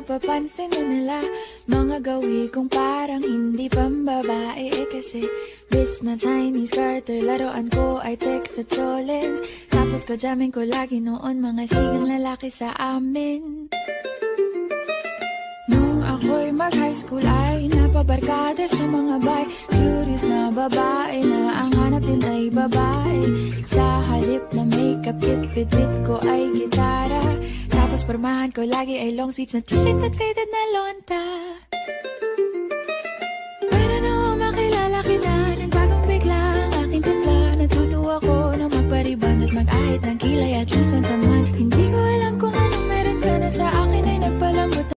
napapansin na nila mga gawi kong parang hindi pambabae kasi bis na Chinese Carter, laruan ko ay text sa cholens. Tapos kajamin ko lagi noon mga sigang lalaki sa amin. Nung ako'y mag-high school ay napabarkada sa mga bay. Curious na babae na ang hanap din ay babae. Sa halip na makeup kit, bit ko ay gitara. Tapos pormahan ko lagi ay long sleeves na t-shirt at faded na lonta. Para na makilala kita, nagbagong bigla ang aking timpla. Natutuwa ko na magpariban at mag-ahit ng kilay at least once a month. Hindi